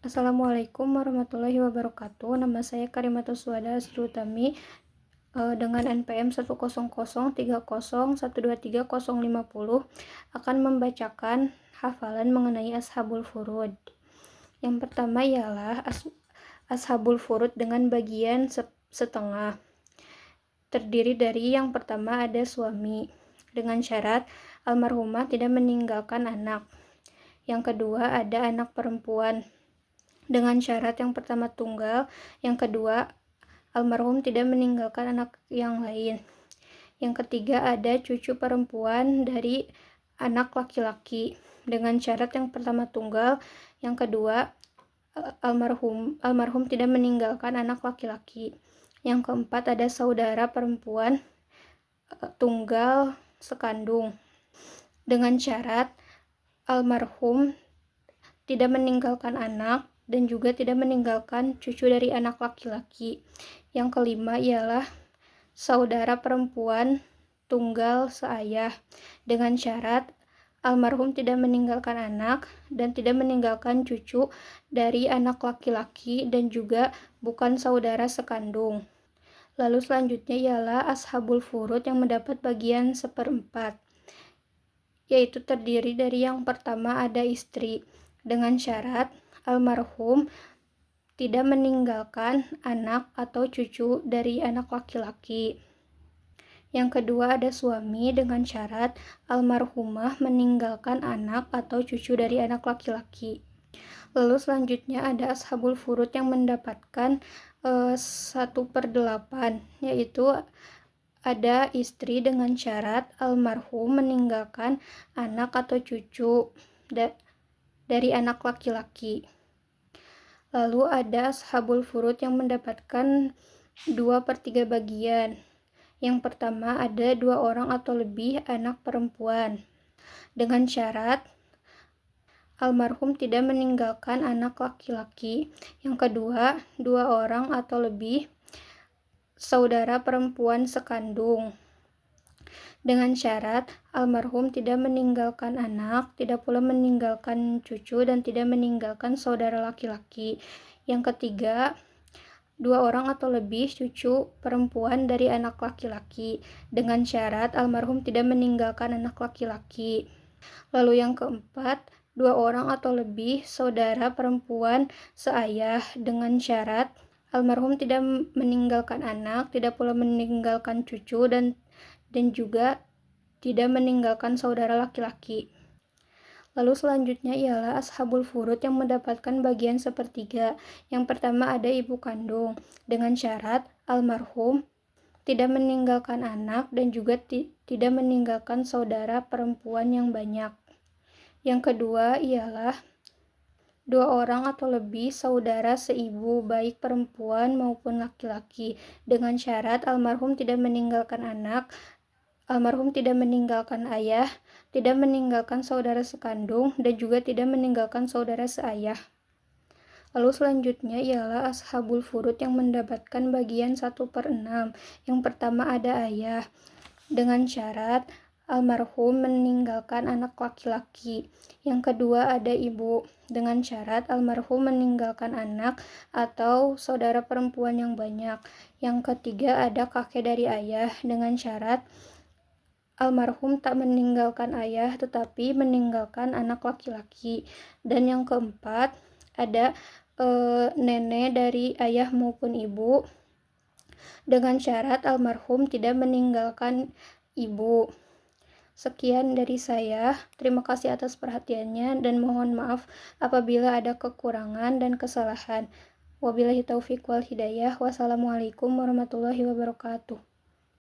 Assalamualaikum warahmatullahi wabarakatuh. Nama saya Karimatus Suada Asrutami dengan NPM 10030312350 akan membacakan hafalan mengenai Ashabul Furud. Yang pertama ialah Ashabul Furud dengan bagian setengah. Terdiri dari yang pertama ada suami dengan syarat almarhumah tidak meninggalkan anak. Yang kedua ada anak perempuan dengan syarat yang pertama tunggal, yang kedua almarhum tidak meninggalkan anak yang lain. Yang ketiga ada cucu perempuan dari anak laki-laki dengan syarat yang pertama tunggal, yang kedua almarhum tidak meninggalkan anak laki-laki. Yang keempat ada saudara perempuan tunggal sekandung dengan syarat almarhum tidak meninggalkan anak dan juga tidak meninggalkan cucu dari anak laki-laki. Yang kelima ialah saudara perempuan tunggal seayah dengan syarat almarhum tidak meninggalkan anak dan tidak meninggalkan cucu dari anak laki-laki dan juga bukan saudara sekandung. Lalu selanjutnya ialah Ashabul Furud yang mendapat bagian 1/4, yaitu terdiri dari yang pertama ada istri dengan syarat almarhum tidak meninggalkan anak atau cucu dari anak laki-laki. Yang kedua ada suami dengan syarat almarhumah meninggalkan anak atau cucu dari anak laki-laki. Lalu selanjutnya ada Ashabul Furud yang mendapatkan 1/8, yaitu ada istri dengan syarat almarhum meninggalkan anak atau cucu dari anak laki-laki. Lalu ada Ashabul Furud yang mendapatkan 2/3 bagian. Yang pertama ada 2 orang atau lebih anak perempuan dengan syarat almarhum tidak meninggalkan anak laki-laki. Yang kedua 2 orang atau lebih saudara perempuan sekandung dengan syarat almarhum tidak meninggalkan anak, tidak pula meninggalkan cucu, dan tidak meninggalkan saudara laki-laki. Yang ketiga 2 orang atau lebih cucu perempuan dari anak laki-laki dengan syarat almarhum tidak meninggalkan anak laki-laki. Lalu yang keempat 2 orang atau lebih saudara perempuan seayah dengan syarat almarhum tidak meninggalkan anak, tidak pula meninggalkan cucu, dan juga tidak meninggalkan saudara laki-laki. Lalu selanjutnya ialah Ashabul Furud yang mendapatkan bagian 1/3. Yang pertama ada ibu kandung dengan syarat almarhum tidak meninggalkan anak dan juga tidak meninggalkan saudara perempuan yang banyak. Yang kedua ialah 2 orang atau lebih saudara seibu baik perempuan maupun laki-laki dengan syarat almarhum tidak meninggalkan anak, almarhum tidak meninggalkan ayah, tidak meninggalkan saudara sekandung, dan juga tidak meninggalkan saudara seayah. Lalu selanjutnya ialah Ashabul Furud yang mendapatkan bagian 1/6. Yang pertama ada ayah dengan syarat almarhum meninggalkan anak laki-laki. Yang kedua ada ibu dengan syarat almarhum meninggalkan anak atau saudara perempuan yang banyak. Yang ketiga ada kakek dari ayah dengan syarat almarhum tak meninggalkan ayah tetapi meninggalkan anak laki-laki. Dan yang keempat ada nenek dari ayah maupun ibu dengan syarat almarhum tidak meninggalkan ibu. Sekian dari saya. Terima kasih atas perhatiannya dan mohon maaf apabila ada kekurangan dan kesalahan. Wabillahi taufiq wal hidayah. Wassalamualaikum warahmatullahi wabarakatuh.